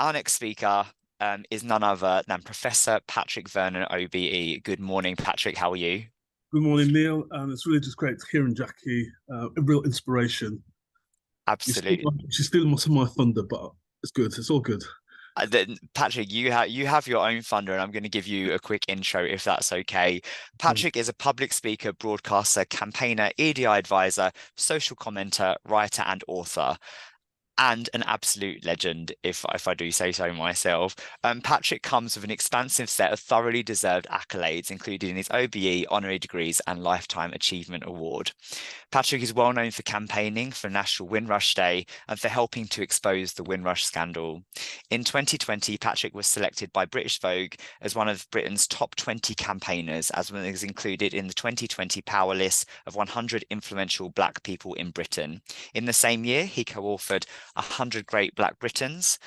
Our next speaker is none other than Professor Patrick Vernon OBE. Good morning, Patrick. How are you? Good morning, Neil. And it's really just great hearing Jackie. A real inspiration. Absolutely. She's stealing some of my thunder, but it's good. It's all good. Patrick, you have your own thunder, and I'm going to give you a quick intro if that's okay. Patrick is a public speaker, broadcaster, campaigner, EDI advisor, social commenter, writer, and author. And an absolute legend, if I do say so myself. Patrick comes with an expansive set of thoroughly deserved accolades, including his OBE, honorary degrees, and Lifetime Achievement Award. Patrick is well known for campaigning for National Windrush Day and for helping to expose the Windrush scandal. In 2020, Patrick was selected by British Vogue as one of Britain's top 20 campaigners, as well as included in the 2020 Power List of 100 influential Black people in Britain. In the same year, he co-authored 100 Great Black Britons,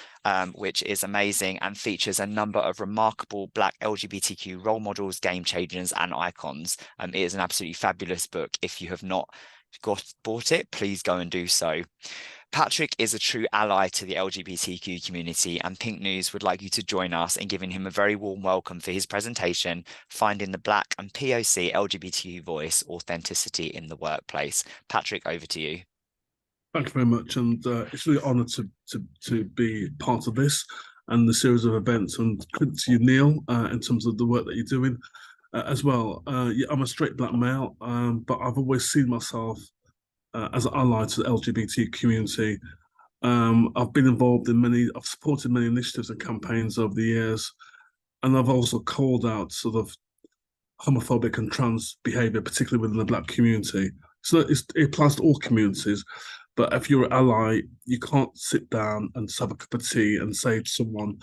which is amazing and features a number of remarkable Black LGBTQ role models, game changers, and icons. It is an absolutely fabulous book. If you have not bought it, please go and do so. Patrick is a true ally to the LGBTQ community, and Pink News would like you to join us in giving him a very warm welcome for his presentation, Finding the Black and POC LGBTQ Voice Authenticity in the Workplace. Patrick, over to you. Thank you very much, and it's really an honour to be part of this and the series of events. And credit to you, Neil, in terms of the work that you're doing as well. Yeah, I'm a straight Black male, but I've always seen myself as an ally to the LGBT community. I've been involved in I've supported many initiatives and campaigns over the years, and I've also called out sort of homophobic and trans behaviour, particularly within the Black community. So it applies to all communities. But if you're an ally, you can't sit down and just have a cup of tea and say to someone,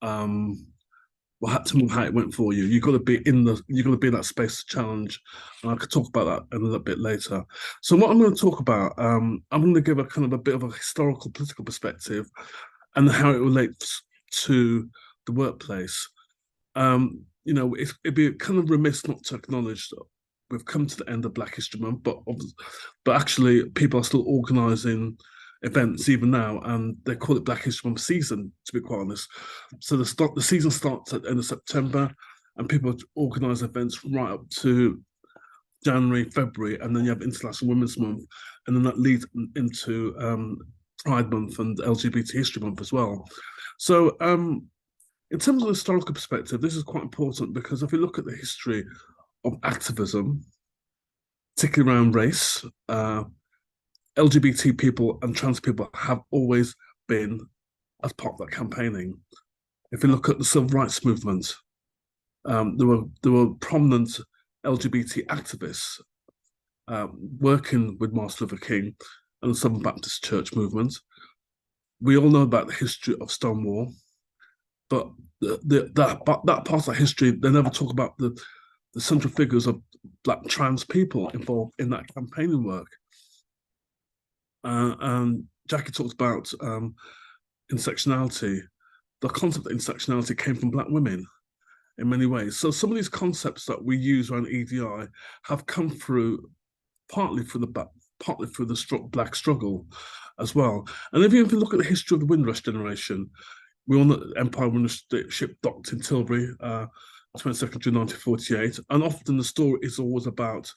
well, tell me how it went for you. You've got to be in that space to challenge. And I could talk about that a little bit later. So what I'm going to talk about, I'm going to give a kind of a bit of a historical political perspective and how it relates to the workplace. It'd be kind of remiss not to acknowledge that we've come to the end of Black History Month, but actually people are still organising events even now, and they call it Black History Month season, to be quite honest. So the season starts at the end of September, and people organise events right up to January, February, and then you have International Women's Month, and then that leads into Pride Month and LGBT History Month as well. So in terms of the historical perspective, this is quite important because if you look at the history of activism, particularly around race, LGBT people and trans people have always been as part of that campaigning. If you look at the civil rights movement, there were prominent LGBT activists working with Martin Luther King and the Southern Baptist Church movement. We all know about the history of Stonewall, but that part of history, they never talk about the central figures of Black trans people involved in that campaigning work. And Jackie talked about intersectionality. The concept of intersectionality came from Black women in many ways. So some of these concepts that we use around EDI have come through partly through the Black struggle as well. And if you look at the history of the Windrush generation, we all know that Empire Windrush ship docked in Tilbury, 22nd June 1948, and often the story is always about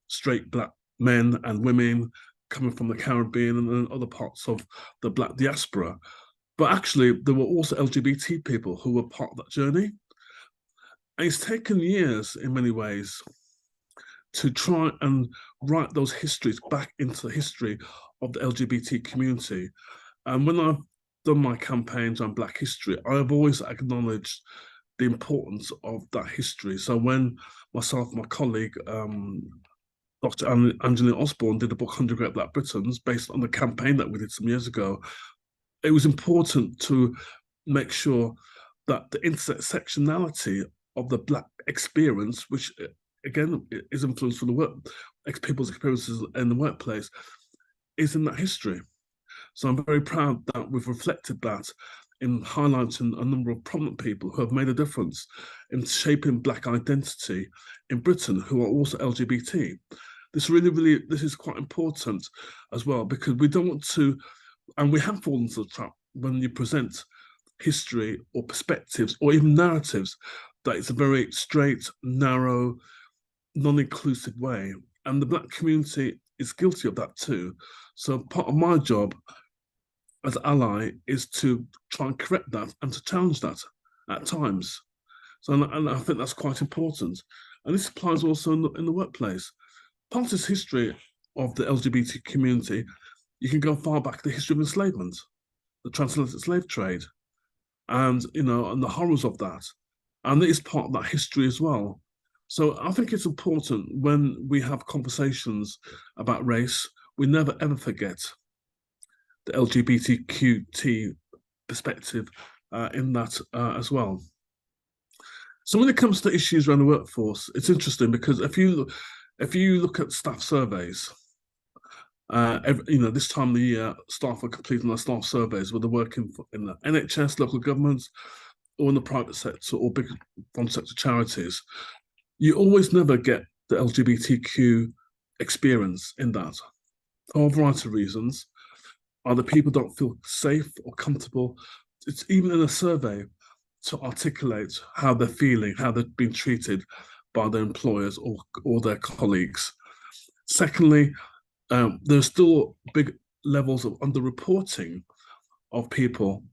straight Black men and women coming from the Caribbean and other parts of the Black diaspora. But actually, there were also LGBT people who were part of that journey. And it's taken years, in many ways, to try and write those histories back into the history of the LGBT community. And when I've done my campaigns on Black history, I have always acknowledged the importance of that history. So when myself and my colleague, Dr. Angeline Osborne, did the book 100 Great Black Britons based on the campaign that we did some years ago, it was important to make sure that the intersectionality of the Black experience, which again is influenced from the work, people's experiences in the workplace, is in that history. So I'm very proud that we've reflected that in highlighting a number of prominent people who have made a difference in shaping Black identity in Britain, who are also LGBT. This is quite important as well, because we don't want to, and we have fallen into the trap when you present history or perspectives or even narratives that it's a very straight, narrow, non-inclusive way. And the Black community is guilty of that too. So part of my job as an ally is to try and correct that and to challenge that at times. So, and I think that's quite important. And this applies also in the workplace. Part of this history of the LGBT community, you can go far back to the history of enslavement, the transatlantic slave trade, and and the horrors of that. And it is part of that history as well. So I think it's important when we have conversations about race, we never ever forget the LGBTQT perspective in that as well. So when it comes to issues around the workforce, it's interesting because if you look at staff surveys, this time of the year, staff are completing their staff surveys, whether working in the NHS, local governments, or in the private sector or big front sector charities. You always never get the LGBTQ experience in that for a variety of reasons. Either people don't feel safe or comfortable. It's even in a survey to articulate how they're feeling, how they've been treated by their employers or their colleagues. Secondly, there's still big levels of underreporting of people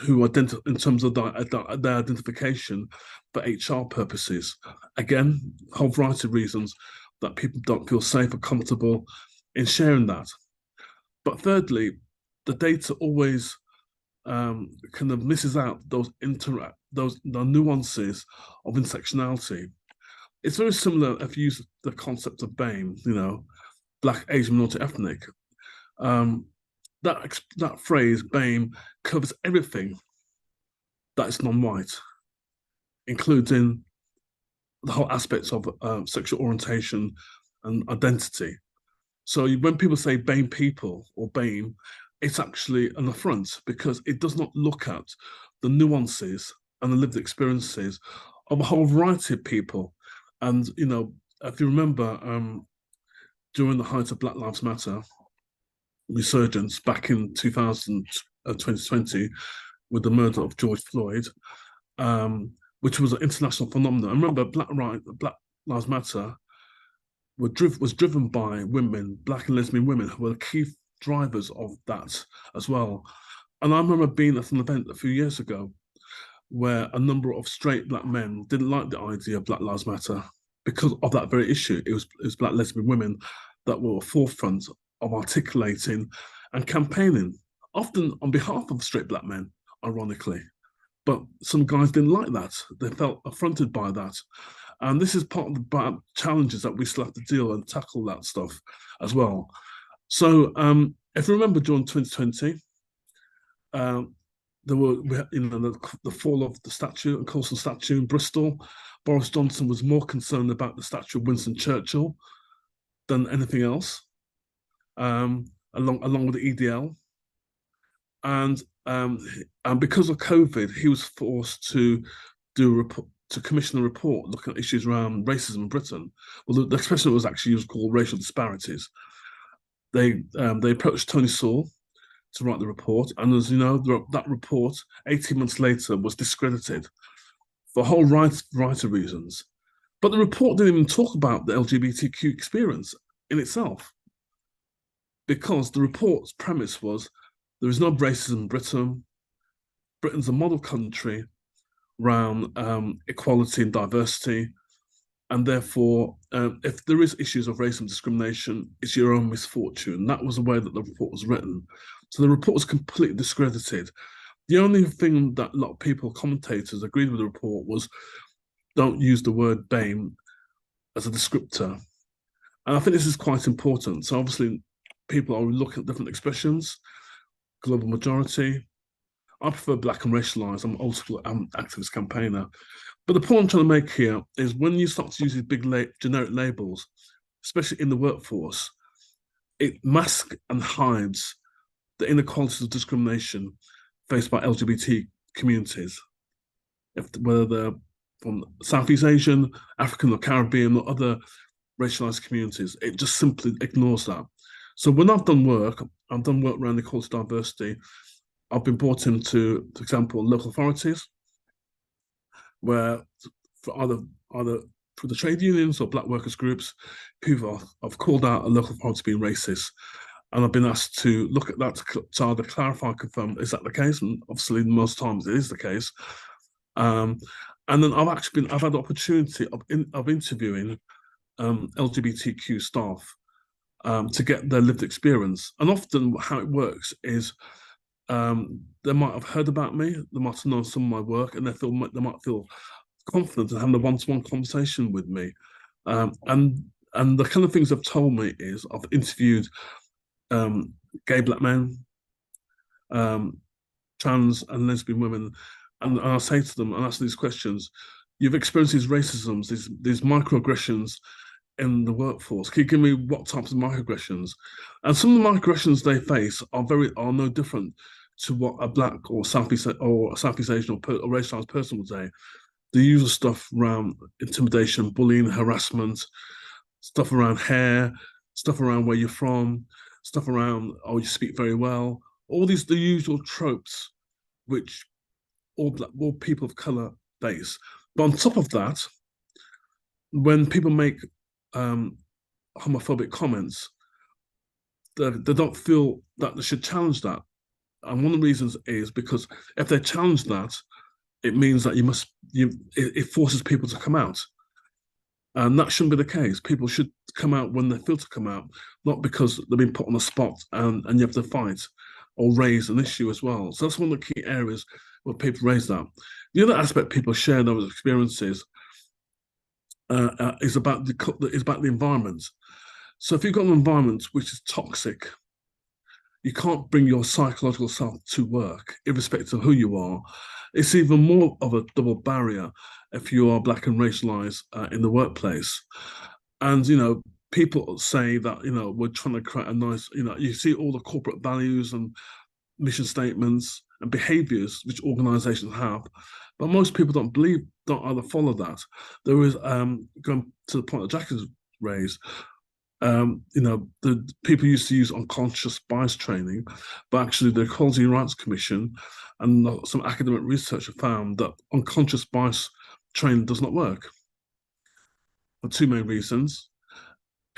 who in terms of their identification for HR purposes. Again, a whole variety of reasons that people don't feel safe or comfortable in sharing that. But thirdly, the data always kind of misses out the nuances of intersectionality. It's very similar if you use the concept of BAME, Black, Asian, Minority, Ethnic. That phrase BAME covers everything that is non-white, including the whole aspects of sexual orientation and identity. So when people say BAME people or BAME, it's actually an affront because it does not look at the nuances and the lived experiences of a whole variety of people. And, if you remember, during the height of Black Lives Matter resurgence back in 2020 with the murder of George Floyd, which was an international phenomenon. I remember Black Lives Matter was driven by women, Black and lesbian women, who were key drivers of that as well. And I remember being at an event a few years ago where a number of straight Black men didn't like the idea of Black Lives Matter because of that very issue. It was Black lesbian women that were at the forefront of articulating and campaigning, often on behalf of straight Black men, ironically. But some guys didn't like that. They felt affronted by that. And this is part of the challenges that we still have to deal and tackle that stuff as well. So if you remember during 2020, there were the fall of the statue and Colston statue in Bristol. Boris Johnson was more concerned about the statue of Winston Churchill than anything else, along with the EDL. And because of COVID, he was forced to commission a report looking at issues around racism in Britain. Well, the expression was actually used called racial disparities. They approached Tony Sewell to write the report, and as you know, that report 18 months later was discredited for a whole variety of reasons. But the report didn't even talk about the LGBTQ experience in itself, because the report's premise was there is no racism in Britain. Britain's a model country around equality and diversity, and therefore, if there is issues of racism and discrimination, it's your own misfortune. That was the way that the report was written. So the report was completely discredited. The only thing that a lot of people, commentators, agreed with the report was don't use the word BAME as a descriptor. And I think this is quite important. So obviously, people are looking at different expressions, global majority. I prefer black and racialized. I'm old school, I'm activist campaigner. But the point I'm trying to make here is when you start to use these big generic labels, especially in the workforce, it masks and hides the inequalities of discrimination faced by LGBT communities, whether they're from Southeast Asian, African or Caribbean or other racialized communities. It just simply ignores that. So when I've done work around equality diversity, I've been brought into, for example, local authorities, where for either through the trade unions or black workers groups, people have called out a local authority being racist. And I've been asked to look at that to either clarify, confirm, is that the case? And obviously, most times it is the case. Um, and then I've had the opportunity of interviewing LGBTQ staff to get their lived experience. And often, how it works is they might have heard about me, they might have known some of my work, and they might feel confident in having a one-to-one conversation with me. And the kind of things they've told me is I've interviewed gay black men, um, trans and lesbian women, and I say to them and ask these questions: you've experienced these racisms, these microaggressions in the workforce. Can you give me what types of microaggressions? And some of the microaggressions they face are no different to what a black or Southeast Asian or racialized person would say. The usual stuff around intimidation, bullying, harassment, stuff around hair, stuff around where you're from, stuff around, oh, you speak very well. All the usual tropes which all people of color face. But on top of that, when people make homophobic comments, they don't feel that they should challenge that. And one of the reasons is because if they challenge that, it means that it forces people to come out. And that shouldn't be the case. People should come out when they feel to come out, not because they've been put on the spot and you have to fight or raise an issue as well. So that's one of the key areas where people raise that. The other aspect people share those experiences is about the environment. So if you've got an environment which is toxic, you can't bring your psychological self to work, irrespective of who you are. It's even more of a double barrier if you are black and racialized in the workplace. And, people say that, we're trying to create a nice, you see all the corporate values and mission statements and behaviors which organizations have, but most people don't either follow that. There is, going to the point that Jack has raised, the people used to use unconscious bias training, but actually the Equality Rights Commission and some academic research have found that unconscious bias training does not work for two main reasons.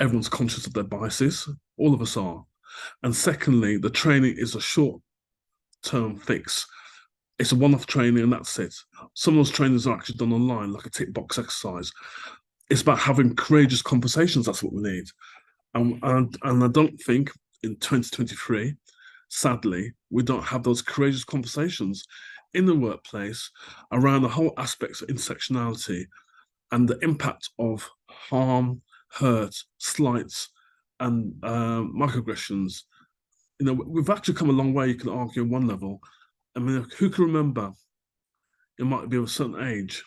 Everyone's conscious of their biases, all of us are. And secondly, the training is a short-term fix. It's a one-off training and that's it. Some of those trainings are actually done online, like a tick box exercise. It's about having courageous conversations. That's what we need. And I don't think in 2023, sadly, we don't have those courageous conversations in the workplace around the whole aspects of intersectionality and the impact of harm, hurt, slights, and microaggressions. We've actually come a long way, you can argue, on one level. I mean, who can remember, it might be of a certain age,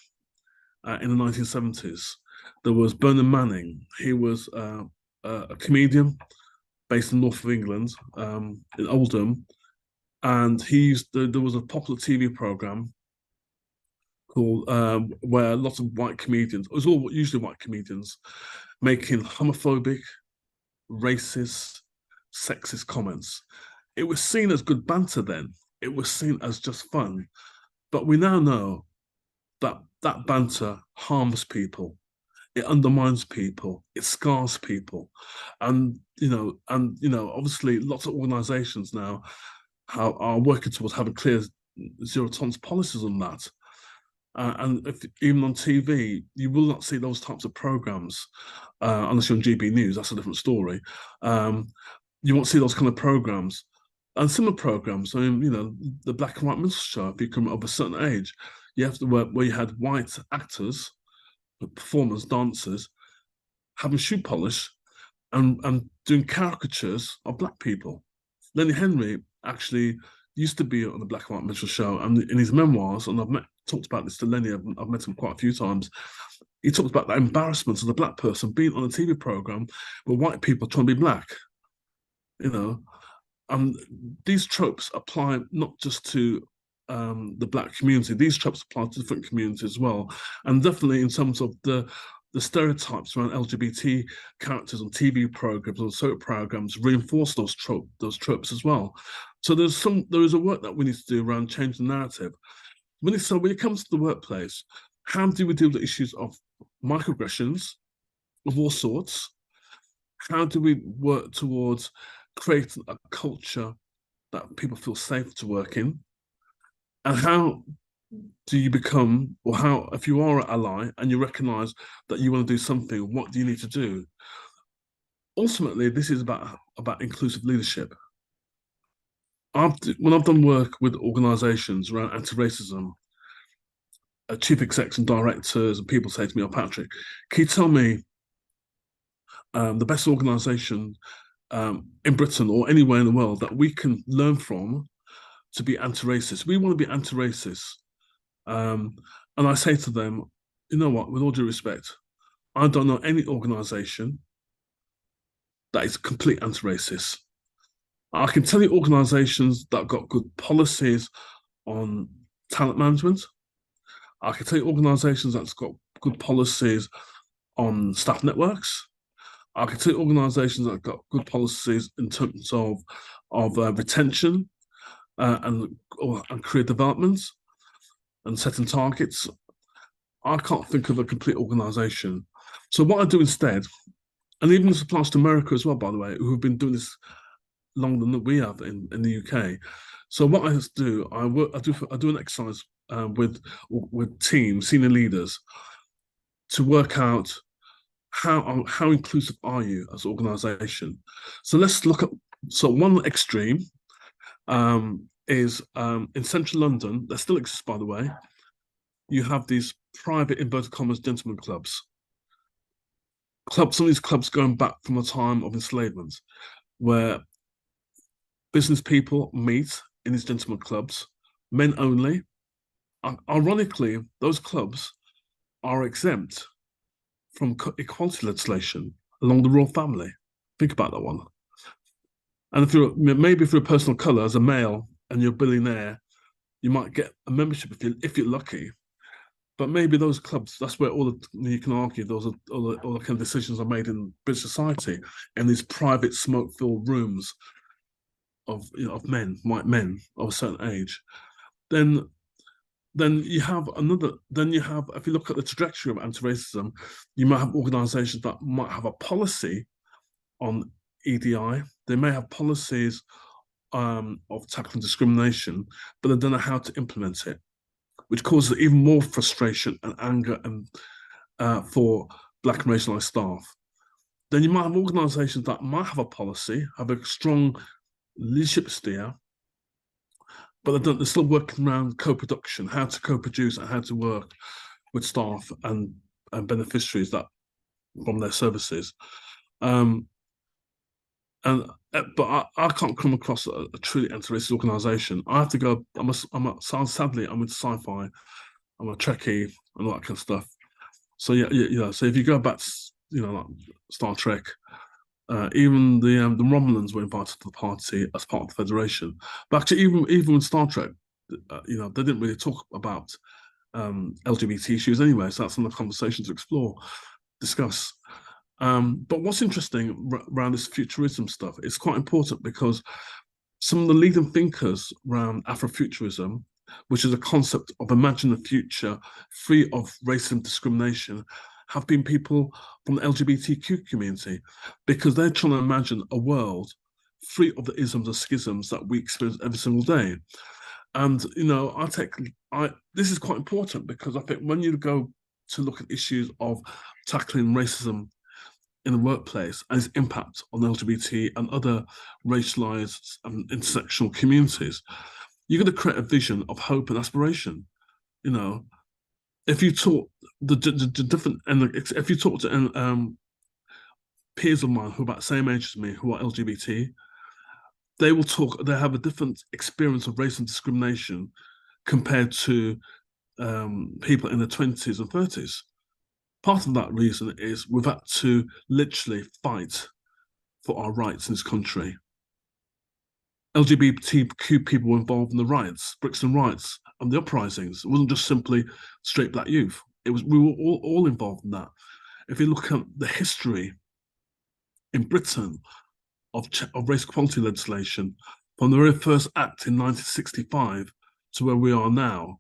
in the 1970s, there was Vernon Manning. He was a comedian based in north of England, in Oldham, and there was a popular TV program called where lots of white comedians, it was all usually white comedians, making homophobic, racist, sexist comments. It was seen as good banter then. It was seen as just fun, but we now know that that banter harms people. It undermines people, it scars people, and obviously, lots of organisations now are working towards having clear zero tolerance policies on that. And even on TV, you will not see those types of programs unless you're on GB News. That's a different story. You won't see those kind of programs and similar programs. I mean, the Black and White Minstrel Show. If you come of a certain age, you have to work where you had white actors, performers, dancers, having shoe polish and doing caricatures of black people. Lenny Henry actually used to be on the Black and White Minstrel Show, and in his memoirs, and talked about this to Lenny, I've met him quite a few times, he talks about that embarrassment of the black person being on a TV program with white people trying to be black. And these tropes apply not just to the black community, these tropes apply to different communities as well. And definitely in terms of the stereotypes around LGBT characters on TV programs and soap programs reinforce those tropes as well. So there is a work that we need to do around changing the narrative. When it comes to the workplace, how do we deal with the issues of microaggressions of all sorts? How do we work towards creating a culture that people feel safe to work in? And how do you become, or how, if you are an ally and you recognize that you want to do something, what do you need to do? Ultimately, this is about inclusive leadership. When I've done work with organizations around anti-racism, chief execs and directors and people say to me, "Oh, Patrick, can you tell me the best organization in Britain or anywhere in the world that we can learn from to be anti-racist? We want to be anti-racist." Um, and I say to them, you know what, with all due respect, I don't know any organization that is complete anti-racist. I can tell you organizations that got good policies on talent management. I can tell you organizations that's got good policies on staff networks. I can tell you organizations that got good policies in terms of retention and career development and setting targets. I can't think of a complete organization. So what I do instead, and even this applies to America as well, by the way, who have been doing this longer than we have in the UK. So what I do, I do an exercise with teams, senior leaders, to work out how inclusive are you as an organisation. So let's look at one extreme is in central London. That still exists, by the way. You have these private inverted commas gentlemen clubs. Some of these clubs going back from the time of enslavement, where business people meet in these gentlemen clubs, men only. Ironically, those clubs are exempt from equality legislation along the royal family. Think about that one. And if you're a person of color as a male and you're a billionaire, you might get a membership if you're lucky. But maybe those clubs, that's where you can argue all the kind of decisions are made in British society in these private smoke-filled rooms of white men of a certain age. Then you have if you look at the trajectory of anti-racism, you might have organizations that might have a policy on EDI. They may have policies of tackling discrimination, but they don't know how to implement it, which causes even more frustration and anger and for Black and racialized staff. Then you might have organizations that might have a policy, have a strong leadership steer, but they're still working around co-production, how to co-produce and how to work with staff and beneficiaries that from their services. But I can't come across a truly anti-racist organisation. I have to go. Sadly, I'm into sci-fi. I'm a Trekkie and all that kind of stuff. So yeah. So if you go back, like Star Trek, even the Romulans were invited to the party as part of the Federation. But actually, even with Star Trek, they didn't really talk about LGBT issues anyway. So that's another conversation to discuss. But what's interesting around this futurism stuff, it's quite important because some of the leading thinkers around Afrofuturism, which is a concept of imagine a future free of racism discrimination, have been people from the LGBTQ community because they're trying to imagine a world free of the isms and schisms that we experience every single day. And this is quite important because I think when you go to look at issues of tackling racism in the workplace and its impact on LGBT and other racialized and intersectional communities, you're going to create a vision of hope and aspiration. If you talk the different, and if you talk to peers of mine who are about the same age as me who are LGBT, they have a different experience of race and discrimination compared to people in their 20s and 30s. Part of that reason is we've had to literally fight for our rights in this country. LGBTQ people were involved in the riots, Brixton riots, and the uprisings. It wasn't just simply straight black youth. We were all involved in that. If you look at the history in Britain of race equality legislation, from the very first act in 1965 to where we are now,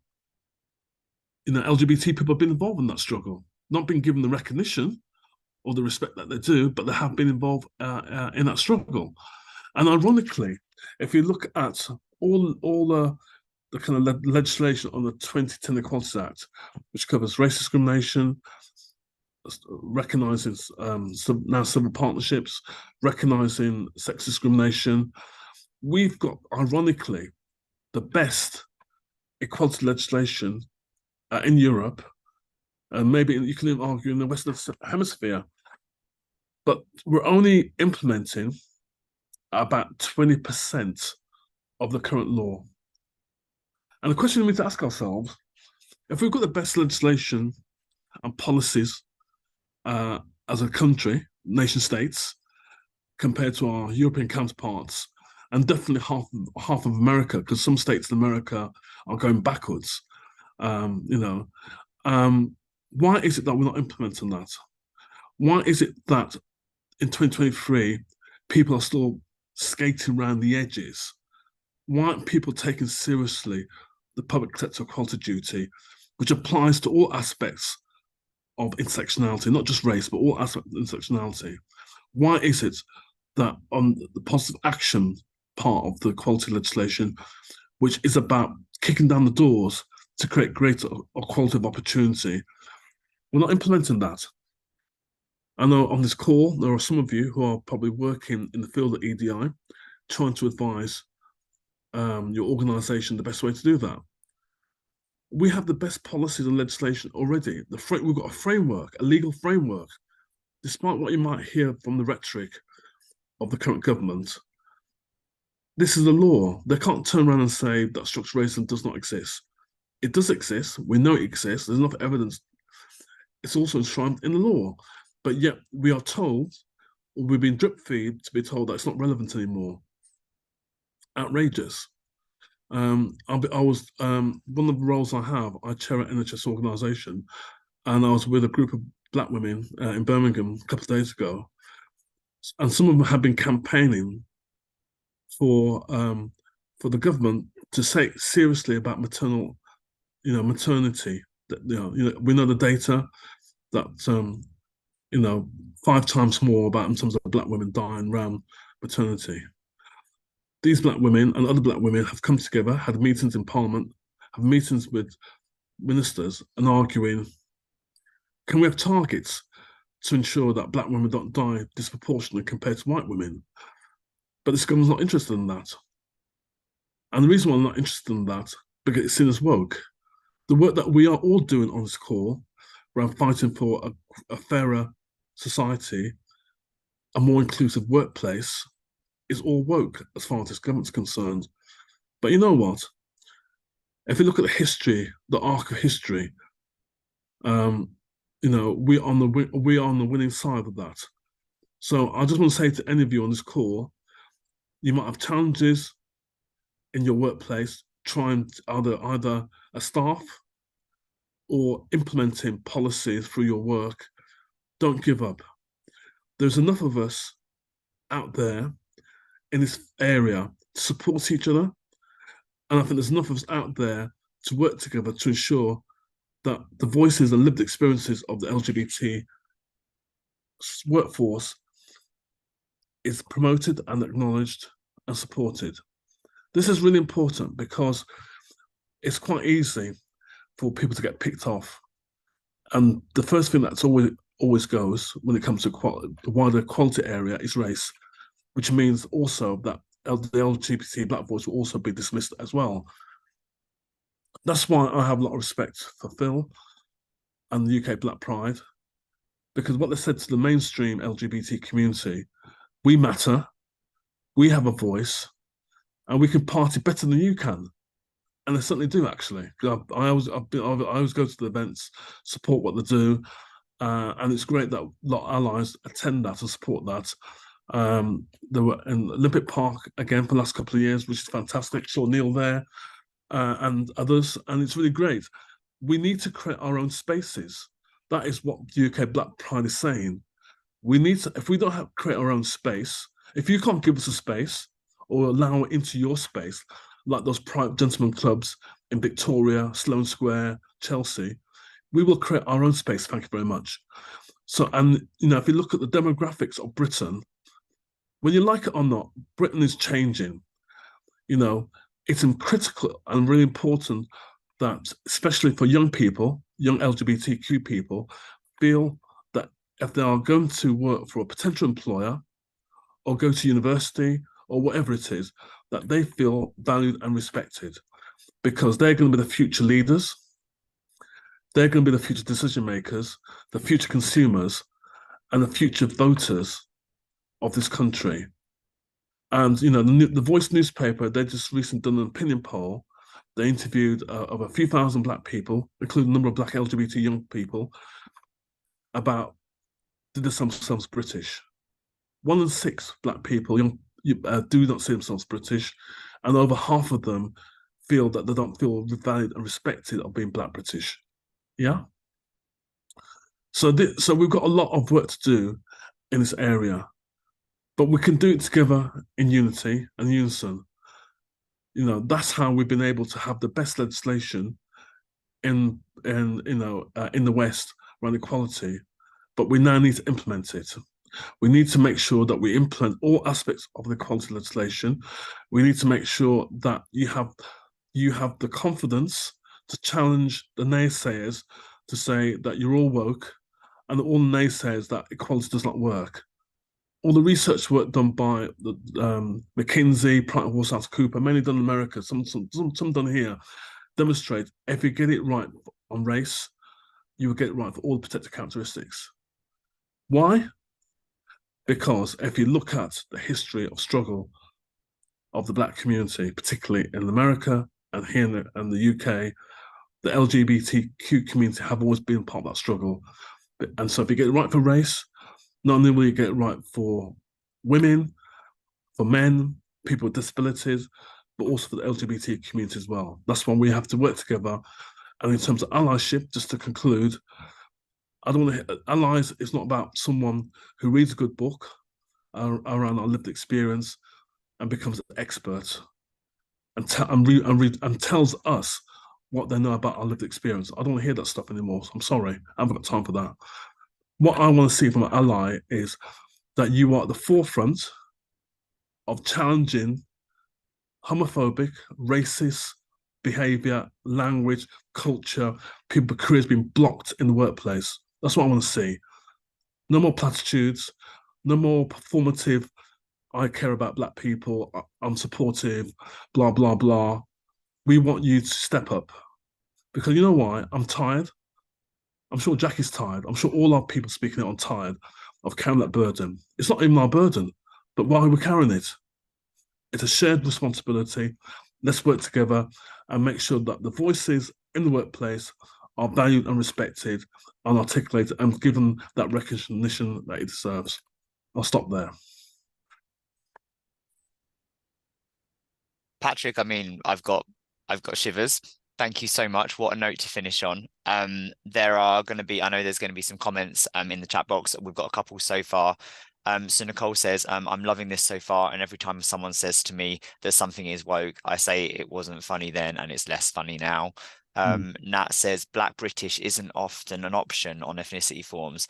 LGBT people have been involved in that struggle, not been given the recognition or the respect that they do, but they have been involved in that struggle. And ironically, if you look at all the kind of legislation on the 2010 Equality Act, which covers race discrimination, recognizing now civil partnerships, recognizing sex discrimination, we've got, ironically, the best equality legislation in Europe, and maybe you can even argue in the Western Hemisphere. But we're only implementing about 20% of the current law. And the question we need to ask ourselves, if we've got the best legislation and policies as a country, nation states, compared to our European counterparts, and definitely half of America, because some states in America are going backwards. Why is it that we're not implementing that? Why is it that in 2023 people are still skating around the edges? Why aren't people taking seriously the public sector equality duty, which applies to all aspects of intersectionality, not just race, but all aspects of intersectionality? Why is it that on the positive action part of the equality legislation, which is about kicking down the doors to create greater equality of opportunity, we're not implementing that? I know on this call, there are some of you who are probably working in the field of EDI, trying to advise your organisation the best way to do that. We have the best policies and legislation already. We've got a framework, a legal framework. Despite what you might hear from the rhetoric of the current government, this is the law. They can't turn around and say that structural racism does not exist. It does exist. We know it exists. There's enough evidence. It's also enshrined in the law. But yet we are told, or we've been drip feed to be told that it's not relevant anymore. Outrageous. One of the roles I have, I chair an NHS organisation, and I was with a group of black women in Birmingham a couple of days ago, and some of them have been campaigning for the government to say seriously about maternity. That, we know the data that 5 times more about in terms of black women dying around maternity. These black women and other black women have come together, had meetings in Parliament, have meetings with ministers, and arguing, can we have targets to ensure that black women don't die disproportionately compared to white women? But this government's not interested in that. And the reason why I'm not interested in that, because it's seen as woke. The work that we are all doing on this call around fighting for a fairer society, a more inclusive workplace, is all woke as far as this government's concerned. But you know what? If you look at the history, the arc of history, we are on the winning side of that. So I just want to say to any of you on this call, you might have challenges in your workplace, trying either a staff or implementing policies through your work. Don't give up. There's enough of us out there in this area to support each other. And I think there's enough of us out there to work together to ensure that the voices and lived experiences of the LGBT workforce is promoted and acknowledged and supported. This is really important because it's quite easy for people to get picked off. And the first thing that's always goes when it comes to the wider equality area is race, which means also that the LGBT black voice will also be dismissed as well. That's why I have a lot of respect for Phil and the UK Black Pride, because what they said to the mainstream LGBT community, we matter, we have a voice, and we can party better than you can. And they certainly do, actually. I always go to the events, support what they do, and it's great that a lot of allies attend that and support that. They were in Olympic Park again for the last couple of years, which is fantastic. Saw Neil there and others, and it's really great. We need to create our own spaces. That is what the UK Black Pride is saying. We need to, if we don't create our own space, if you can't give us a space, or allow it into your space, like those private gentlemen clubs in Victoria, Sloane Square, Chelsea, we will create our own space. Thank you very much. So, and if you look at the demographics of Britain, when you like it or not, Britain is changing. You know, it's critical and really important that, especially for young people, young LGBTQ people, feel that if they are going to work for a potential employer or go to university or whatever it is, that they feel valued and respected because they're going to be the future leaders. They're going to be the future decision makers, the future consumers, and the future voters of this country. And the Voice newspaper, they just recently done an opinion poll. They interviewed of a few thousand black people, including a number of black LGBT young people, about did they see themselves British. 1 in 6 black people do not see themselves British, and over half of them feel that they don't feel valued and respected of being black British. Yeah. So we've got a lot of work to do in this area, but we can do it together in unity and unison. That's how we've been able to have the best legislation in the West around equality, but we now need to implement it. We need to make sure that we implement all aspects of the equality legislation. We need to make sure that you have the confidence to challenge the naysayers to say that you're all woke and all the naysayers that equality does not work. All the research work done by the McKinsey, PricewaterhouseCoopers, mainly done in America, some done here, demonstrate if you get it right on race, you will get it right for all the protected characteristics. Why? Because if you look at the history of struggle of the black community, particularly in America and here in the UK, the LGBTQ community have always been part of that struggle. And so if you get it right for race, not only will you get it right for women, for men, people with disabilities, but also for the LGBT community as well. That's why we have to work together. And in terms of allyship, just to conclude, I don't want to allies. It's not about someone who reads a good book around our lived experience and becomes an expert and tells us what they know about our lived experience. I don't want to hear that stuff anymore. So I'm sorry, I haven't got time for that. What I want to see from an ally is that you are at the forefront of challenging homophobic, racist behavior, language, culture, people's careers being blocked in the workplace. That's what I want to see. No more platitudes, no more performative, I care about black people, I'm supportive, blah, blah, blah. We want you to step up. Because you know why? I'm tired. I'm sure Jackie's tired. I'm sure all our people speaking it are tired of carrying that burden. It's not even our burden, but why are we carrying it? It's a shared responsibility. Let's work together and make sure that the voices in the workplace are valued and respected and articulated and given that recognition that it deserves. I'll stop there. Patrick, I mean, I've got shivers. Thank you so much. What a note to finish on. There are going to be, I know there's going to be some comments in the chat box. We've got a couple so far. So Nicole says, I'm loving this so far. And every time someone says to me that something is woke, I say it wasn't funny then and it's less funny now. Nat says Black British isn't often an option on ethnicity forms.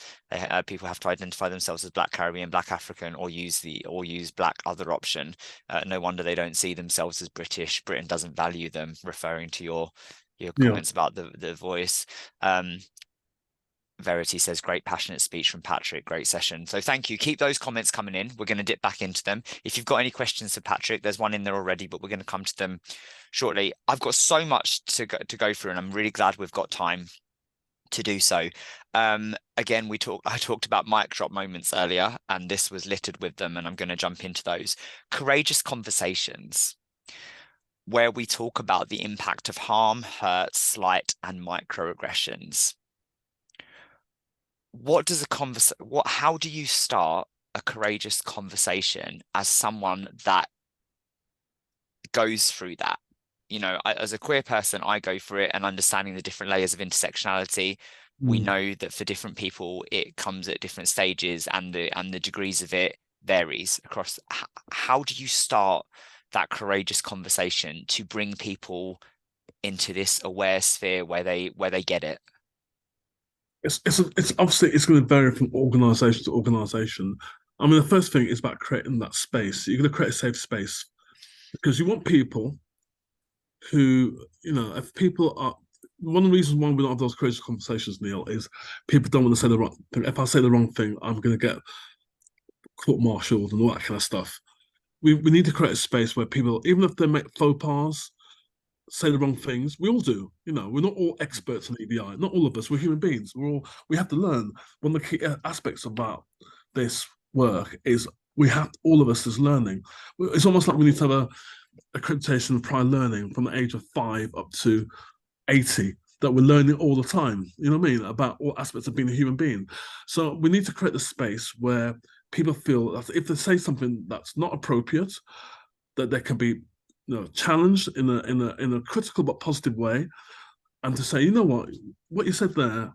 People have to identify themselves as Black Caribbean, Black African, or use Black other option. No wonder they don't see themselves as British. Britain doesn't value them, referring to your comments about the voice. Verity says, great passionate speech from Patrick, great session. So thank you. Keep those comments coming in. We're going to dip back into them. If you've got any questions for Patrick, there's one in there already, but we're going to come to them shortly. I've got so much to go through, and I'm really glad we've got time to do so. Again, I talked about mic drop moments earlier, and this was littered with them, and I'm going to jump into those. Courageous conversations where we talk about the impact of harm, hurt, slight, and microaggressions. How do you start a courageous conversation as someone that goes through that? As a queer person, I go through it, and understanding the different layers of intersectionality. We know that for different people, it comes at different stages, and the degrees of it varies across. How do you start that courageous conversation to bring people into this aware sphere where they get it? It's obviously it's going to vary from organisation to organisation. I mean, the first thing is about creating that space. You're going to create a safe space because you want people who, if people are, one of the reasons why we don't have those courageous conversations, Neil, is people don't want to say the wrong thing. If I say the wrong thing, I'm going to get court-martialed and all that kind of stuff. We need to create a space where people, even if they make faux pas, say the wrong things. We all do. We're not all experts in EDI. Not all of us. We're human beings. We have to learn. One of the key aspects about this work is we have all of us is learning. It's almost like we need to have a accreditation of prior learning from the age of 5 up to 80 that we're learning all the time. You know what I mean? About all aspects of being a human being. So we need to create a space where people feel that if they say something that's not appropriate, that they can be challenged in a critical but positive way, and to say, what you said there,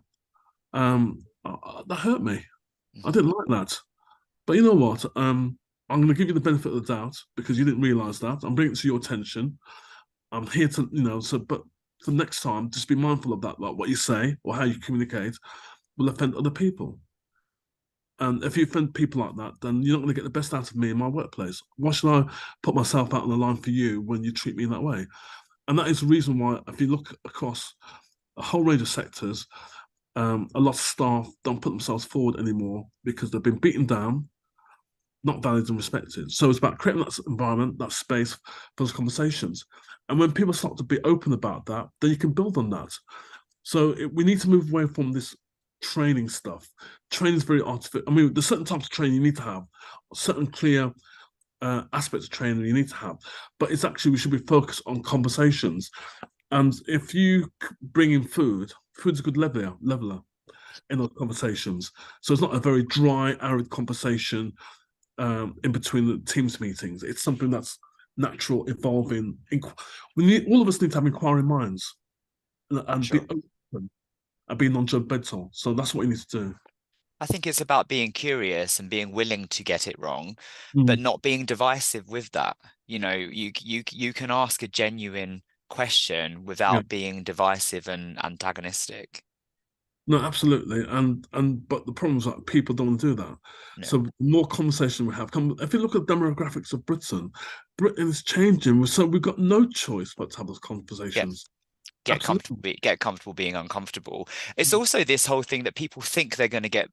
that hurt me. I didn't like that. But you know what? I'm going to give you the benefit of the doubt because you didn't realize that. I'm bringing it to your attention. I'm here to, so, but for next time, just be mindful of that, like what you say or how you communicate will offend other people. And if you offend people like that, then you're not going to get the best out of me in my workplace. Why should I put myself out on the line for you when you treat me in that way? And that is the reason why, if you look across a whole range of sectors, a lot of staff don't put themselves forward anymore because they've been beaten down, not valued and respected. So it's about creating that environment, that space for those conversations. And when people start to be open about that, then you can build on that. So we need to move away from this training stuff. Training is very artificial. I mean, there's certain types of training you need to have, certain clear aspects of training you need to have. But it's actually, we should be focused on conversations. And if you bring in food's a good leveler in those conversations. So it's not a very dry, arid conversation in between the teams meetings. It's something that's natural, evolving. All of us need to have inquiring minds and be Sure. open and be non-judgmental. So that's what you need to do. I think it's about being curious and being willing to get it wrong, but Mm, not being divisive with that. You can ask a genuine question yeah. without being divisive and antagonistic. No, absolutely. But the problem is that people don't want to do that. Yeah. So the more conversation we have, if you look at the demographics of Britain is changing. So we've got no choice but to have those Yeah. conversations. Get Absolutely. comfortable, get comfortable being uncomfortable. It's also this whole thing that people think they're going to get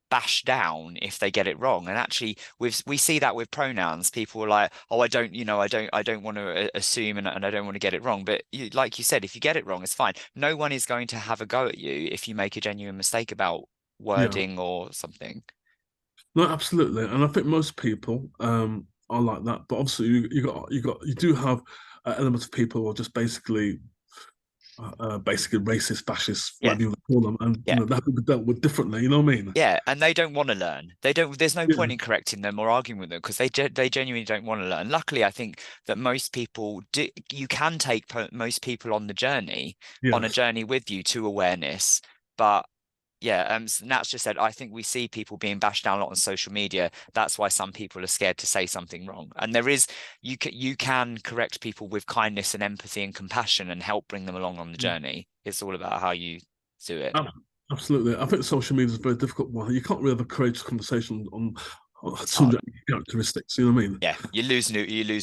bashed down if they get it wrong. And actually, we see that with pronouns. People are like, "Oh, I don't, I don't want to assume and I don't want to get it wrong." But like you said, if you get it wrong, it's fine. No one is going to have a go at you if you make a genuine mistake about Yeah. wording or something. No, absolutely. And I think most people are like that. But obviously, you do have elements of people who are just basically racist, fascist, Yeah, whatever you want to call them, and yeah. that will be dealt with differently. You know what I mean? Yeah, and they don't want to learn. They don't. There's no Yeah. point in correcting them or arguing with them because they genuinely don't want to learn. Luckily, I think that most people do. You can take most people on a Yes. journey with you to awareness. But yeah, Nat's just said. I think we see people being bashed down a lot on social media. That's why some people are scared to say something wrong. And you can correct people with kindness and empathy and compassion and help bring them along on the journey. It's all about how you do it. Ab- Absolutely. I think social media is a very difficult one. You can't really have a courageous conversation on It's hard. 200 characteristics. You know what I mean? Yeah, you lose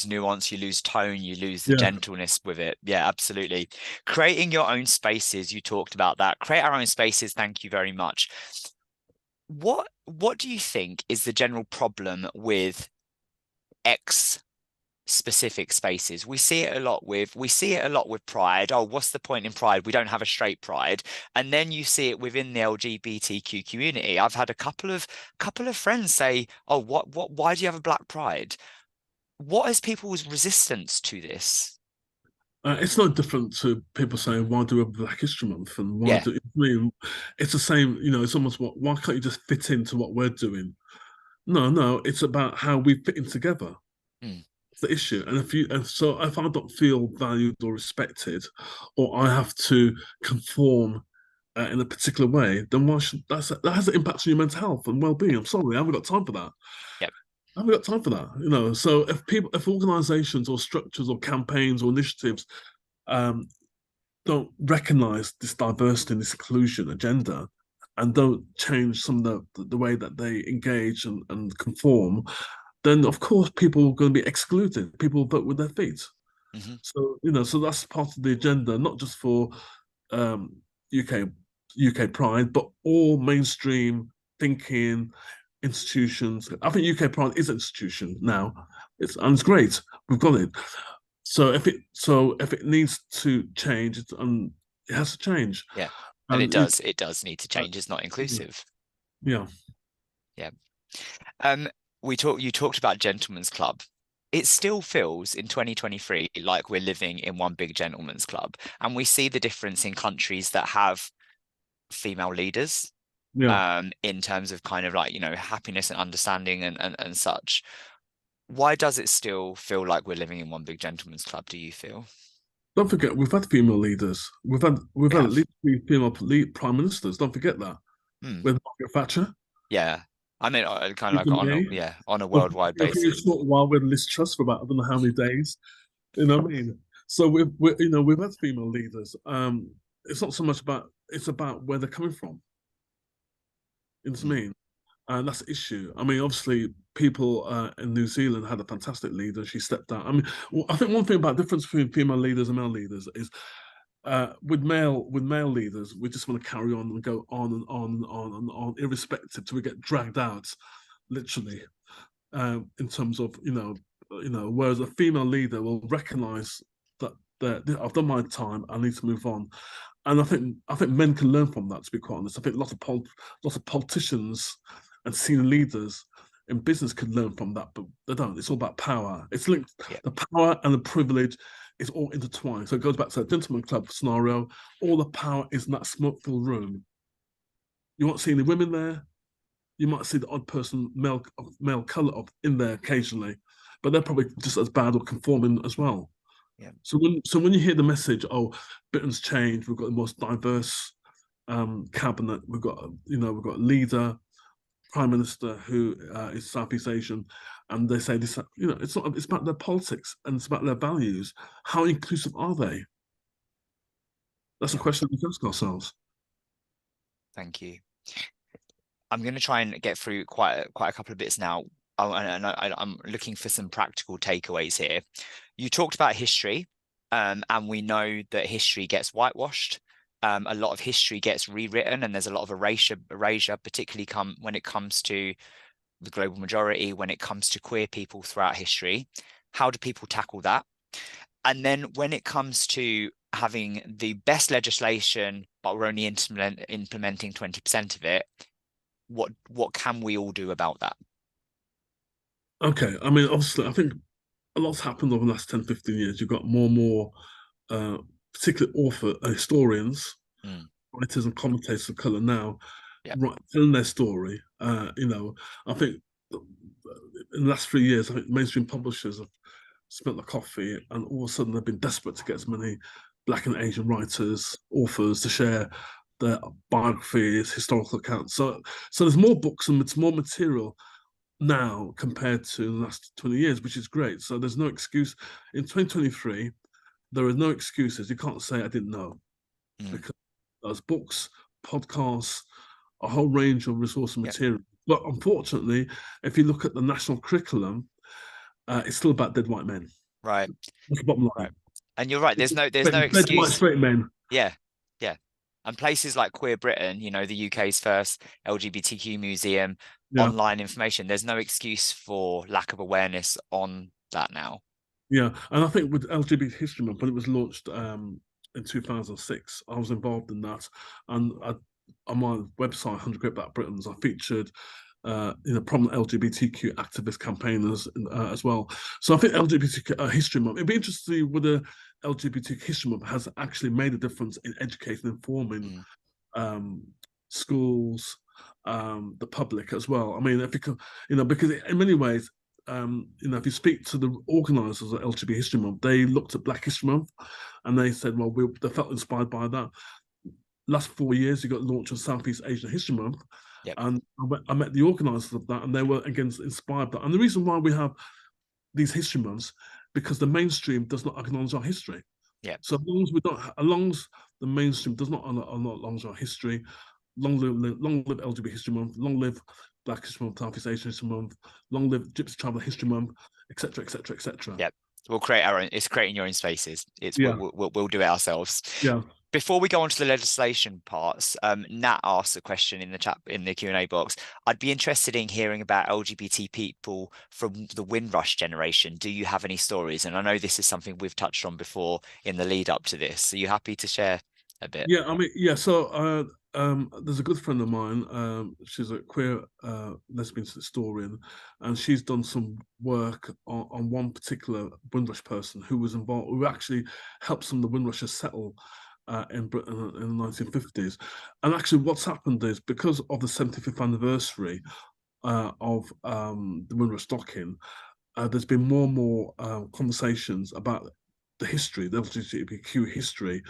nuance, you lose tone, you lose the Yeah. gentleness with it. Yeah, absolutely. Creating your own spaces, you talked about that. Create our own spaces, thank you very much. What do you think is the general problem with X specific spaces? We see it a lot with Pride. Oh, what's the point in Pride? We don't have a straight Pride. And then you see it within the LGBTQ community. I've had a couple of friends say, "Oh, why do you have a Black Pride?" What is people's resistance to this? It's no different to people saying, why do a Black History Month? And why Yeah. do, I mean, it's the same, it's almost why can't you just fit into what we're doing? No, no, it's about how we fit in together. Mm, It's the issue. And so if I don't feel valued or respected, or I have to conform in a particular way, then that has an impact on your mental health and well-being. I'm sorry, I haven't got time for that. yep. I haven't got time for that, So if organisations or structures or campaigns or initiatives um, don't recognise this diversity and this inclusion agenda, and don't change some of the way that they engage and conform, then of course people are going to be excluded. People vote with their feet. Hmm. So so that's part of the agenda, not just for um, UK Pride, but all mainstream thinking institutions. I think UK Pride is an institution now. It's great. We've got it. So if it needs to change, it has to change. Yeah. And And it, it does need to uh, change. It's not inclusive. yeah, Yeah. Um, you talked about gentlemen's club. It still feels in 2023 like we're living in one big gentleman's club. And we see the difference in countries that have female leaders, yeah. in terms of kind of like, happiness and understanding and such. Why does it still feel like we're living in one big gentleman's club, do you feel? Don't forget, we've had female leaders. We've We had at have. least three female prime ministers. Don't forget that. Hmm. With Margaret Thatcher, Yeah. I mean, kind of like Theresa May. on a For worldwide for a basis. short while with Liz Truss for about I don't know how many days. You know what I mean? So we've had female leaders. It's not so much about it's about where they're coming from. You know what I Mm, mean? And that's the issue. I mean, obviously, people in New Zealand had a fantastic leader. She stepped down. I mean, I think one thing about the difference between female leaders and male leaders is with male leaders, we just want to carry on and go on and on and on and on, irrespective till we get dragged out, literally. In terms of whereas a female leader will recognise that I've done my time, I need to move on, and I think men can learn from that. To be quite honest, I think lots of politicians and senior leaders in business could learn from that, but they don't. It's all about power. It's linked. yeah. The power and the privilege is all intertwined. So it goes back to a gentleman club scenario. All the power is in that smoke-filled room. You won't see any women there. You might see the odd person, male color in there occasionally, but they're probably just as bad or conforming as well. Yeah. So when you hear the message, oh, Britain's changed, we've got the most diverse cabinet, we've got a leader, prime minister who is Southeast Asian, and they say this, it's about their politics and it's about their values. How inclusive are they? That's a Yeah. question we ask ourselves. Thank you. I'm going to try and get through quite a couple of bits now. Oh, and I'm looking for some practical takeaways here. You talked about history, and we know that history gets whitewashed. A lot of history gets rewritten, and there's a lot of erasure, particularly when it comes to the global majority, when it comes to queer people throughout history. How do people tackle that? And then when it comes to having the best legislation, but we're only implementing 20% of it, what can we all do about that? Okay, I mean, obviously, I think a lot's happened over the last 10, 15 years. You've got more and more, uh, particularly historians, Mm, writers, and commentators of colour now, yeah, telling their story. I think in the last 3 years, I think mainstream publishers have spent the coffee, and all of a sudden they've been desperate to get as many Black and Asian writers, authors to share their biographies, historical accounts. So there's more books and it's more material now compared to the last 20 years, which is great. So there's no excuse. In 2023, there are no excuses. You can't say I didn't know mm, because there's books, podcasts, a whole range of resource and yeah, material. But unfortunately, if you look at the national curriculum, it's still about dead white men. right, That's the bottom right. line. And you're right. There's no Dead white excuse. straight men. Yeah, yeah. And places like Queer Britain, the UK's first LGBTQ museum, Yeah, online information. There's no excuse for lack of awareness on that now. yeah. And I think with LGBT History Month, when it was launched in 2006, I was involved in that. And on my website, 100 Great Black Britons, I featured prominent LGBTQ activist campaigners as well. So I think LGBT History Month, it'd be interesting to see whether LGBT History Month has actually made a difference in educating and informing Mm, um, schools, the public as well. I mean, if you could, because in many ways, if you speak to the organisers of LGBT History Month, they looked at Black History Month and they said, well, they felt inspired by that. Last 4 years, you got launched of Southeast Asian History Month, Yep. And I met the organisers of that, and they were again inspired by that. And the reason why we have these history months, because the mainstream does not acknowledge our history. Yep. So as long as we don't, as long as the mainstream does not acknowledge our history, long live LGBT History Month, long live Black History Month, Southeast Asian History Month, long live Gypsy Traveller History Month, etc., etc., etc. Yep. We'll create our own. It's creating your own spaces. It's Yeah, we'll do it ourselves. yeah, Before we go on to the legislation parts, Nat asked a question in the chat in the Q&A box. I'd be interested in hearing about LGBT people from the Windrush generation. Do you have any stories? And I know this is something we've touched on before in the lead up to this. Are you happy to share a bit? yeah. I mean, yeah. So there's a good friend of mine. She's a queer lesbian historian, and she's done some work on one particular Windrush person who was involved, who actually helped some of the Windrushers settle in Britain in the 1950s. And actually, what's happened is because of the 75th anniversary of the Windrush docking, there's been more and more conversations about the history, the LGBTQ history,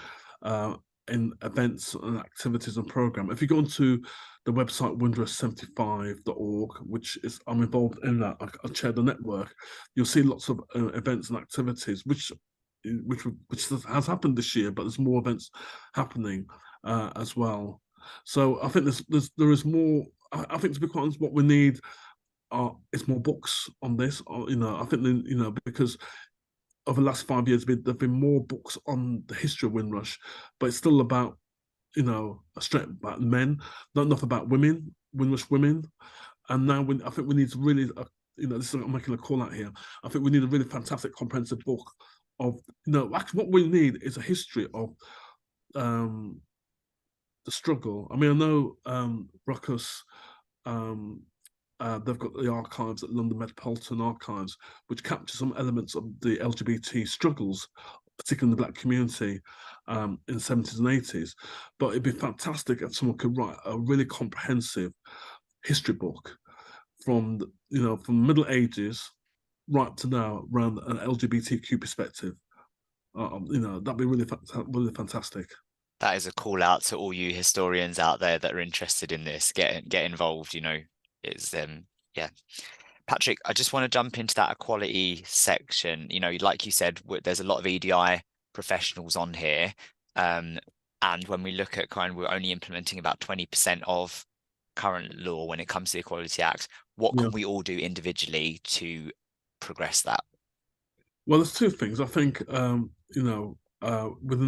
uh, in events and activities and program. If you go onto the website windrush75.org, which is I'm involved in that, I chair the network, you'll see lots of events and activities, which has happened this year, but there's more events happening as well. So I think there is more. I think to be quite honest, what we need is more books on this. I think because over the last 5 years, there've been more books on the history of Windrush, but it's still about straight about men, not enough about women, Windrush women. And now I think we need to really, this is I'm making a call out here. I think we need a really fantastic, comprehensive book of, actually what we need is a history of um, the struggle. I mean, I know Ruckus. They've got the archives at London Metropolitan Archives, which capture some elements of the LGBT struggles, particularly in the Black community in the 70s and 80s. But it'd be fantastic if someone could write a really comprehensive history book from from the Middle Ages right up to now around an LGBTQ perspective. That'd be really fantastic. That is a call out to all you historians out there that are interested in this. Get involved. It's yeah. Patrick, I just want to jump into that equality section. Like you said, there's a lot of EDI professionals on here. And when we look at we're only implementing about 20% of current law when it comes to the Equality Act. What Yeah. can we all do individually to progress that? Well, there's two things. I think, within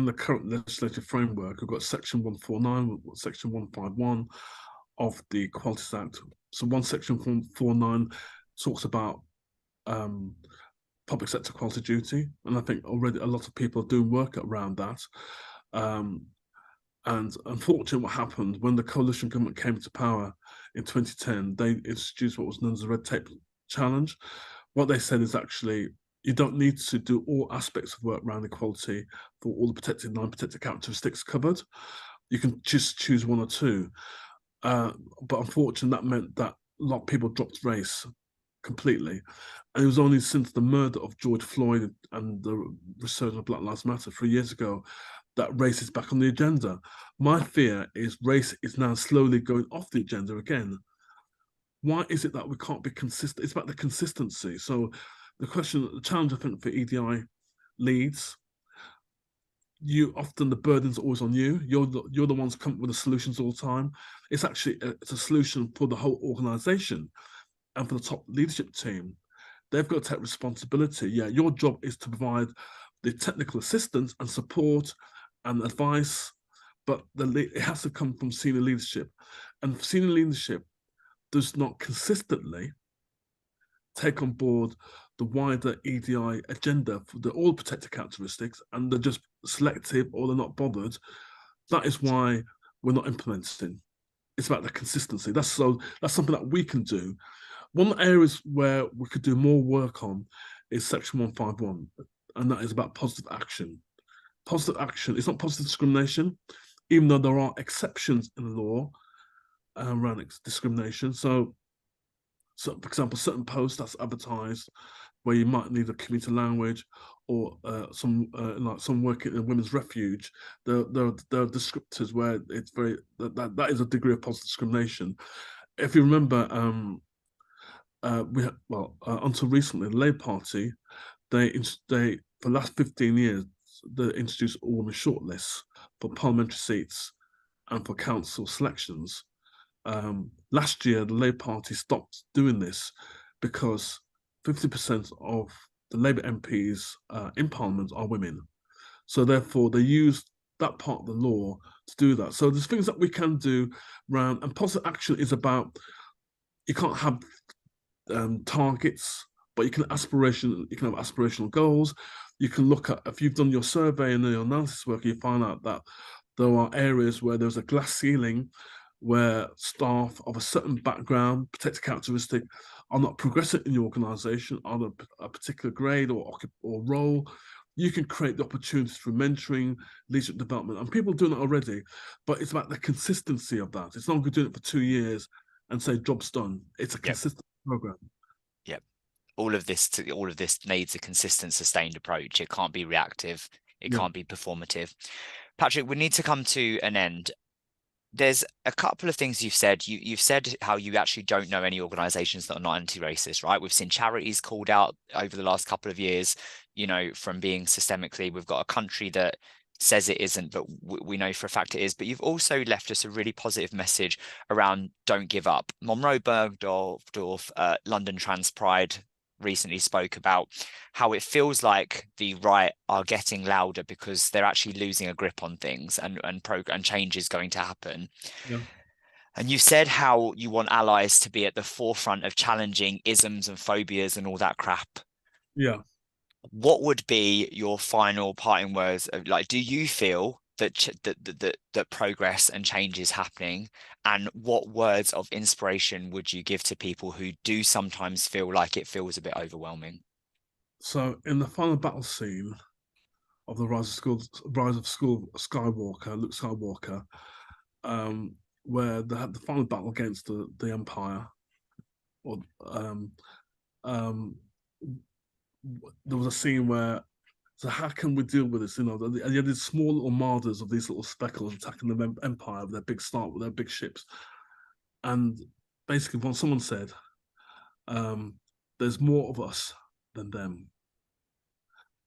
the current legislative framework, we've got Section 149, Section 151 of the Equalities Act. So one Section 149 talks about public sector quality duty, and I think already a lot of people are doing work around that. And unfortunately, what happened when the coalition government came to power in 2010, they introduced what was known as the red tape challenge. What they said is actually you don't need to do all aspects of work around equality for all the protected and non-protected characteristics covered. You can just choose one or two. But unfortunately, that meant that a lot of people dropped race completely. And it was only since the murder of George Floyd and the resurgence of Black Lives Matter 3 years ago that race is back on the agenda. My fear is race is now slowly going off the agenda again. Why is it that we can't be consistent? It's about the consistency. So the challenge I think for EDI leads, the burden's always on you. You're the ones coming up with the solutions all the time. It's actually it's a solution for the whole organization and for the top leadership team. They've got to take responsibility. Yeah, your job is to provide the technical assistance and support and advice, but it has to come from senior leadership. And senior leadership does not consistently take on board the wider EDI agenda for the all protected characteristics, and they're just selective or they're not bothered. That is why we're not implementing. It's about the consistency. That's something that we can do. One of the areas where we could do more work on is Section 151, and that is about positive action. Positive action, it's not positive discrimination, even though there are exceptions in the law around discrimination. So, for example, certain posts that's advertised where you might need a commuter language, or some like some work in a women's refuge, there are descriptors where it's very that is a degree of positive discrimination. If you remember, until recently, the Labour Party they for the last 15 years they introduced all women shortlists for parliamentary seats and for council selections. Last year, the Labour Party stopped doing this because 50% of the Labour MPs in Parliament are women. So therefore, they used that part of the law to do that. So there's things that we can do around, and positive action is about you can't have targets, but you can have aspirational goals. You can look at if you've done your survey and your analysis work, you find out that there are areas where there's a glass ceiling where staff of a certain background, protected characteristic, are not progressing in your organisation on a particular grade or role. You can create the opportunities for mentoring, leadership development, and people are doing it already. But it's about the consistency of that. It's not going to do it for 2 years and say job's done. It's a Yep. consistent program. Yep. All of this needs a consistent, sustained approach. It can't be reactive. It Yeah. can't be performative. Patrick, we need to come to an end. There's a couple of things you've said. You've said how you actually don't know any organizations that are not anti-racist, right? We've seen charities called out over the last couple of years, from being systemically. We've got a country that says it isn't, but we know for a fact it is. But you've also left us a really positive message around don't give up. Monroe Bergdorf, London Trans Pride, recently spoke about how it feels like the right are getting louder because they're actually losing a grip on things, and change is going to happen. Yeah. And you said how you want allies to be at the forefront of challenging isms and phobias and all that crap. Yeah. What would be your final parting words of, like, do you feel that progress and change is happening, and what words of inspiration would you give to people who do sometimes feel like it feels a bit overwhelming? So in the final battle scene of the Rise of School Skywalker, Luke Skywalker, where they had the final battle against the Empire, or um, there was a scene where, so how can we deal with this? You had these small little marauders of these little speckles attacking the Empire with their big start with their big ships, and basically, when someone said, "There's more of us than them.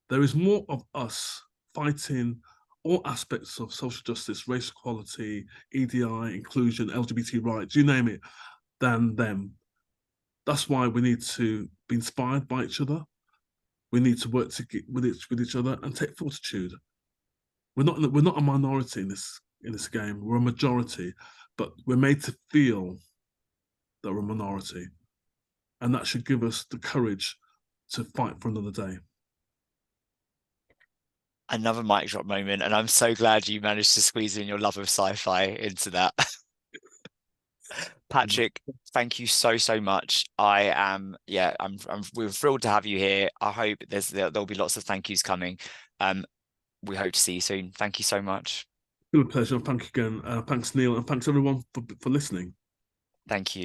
There is more of us fighting all aspects of social justice, race equality, EDI, inclusion, LGBT rights, you name it, than them. That's why we need to be inspired by each other. We need to work with each other and take fortitude. We're not a minority in this game. We're a majority, but we're made to feel that we're a minority, and that should give us the courage to fight for another day." Another mic drop moment, and I'm so glad you managed to squeeze in your love of sci-fi into that. Patrick, thank you so much. We're thrilled to have you here. I hope there'll be lots of thank yous coming. We hope to see you soon. Thank you so much. It's been a pleasure. Thank you again. Thanks, Neil, and thanks everyone for listening. Thank you.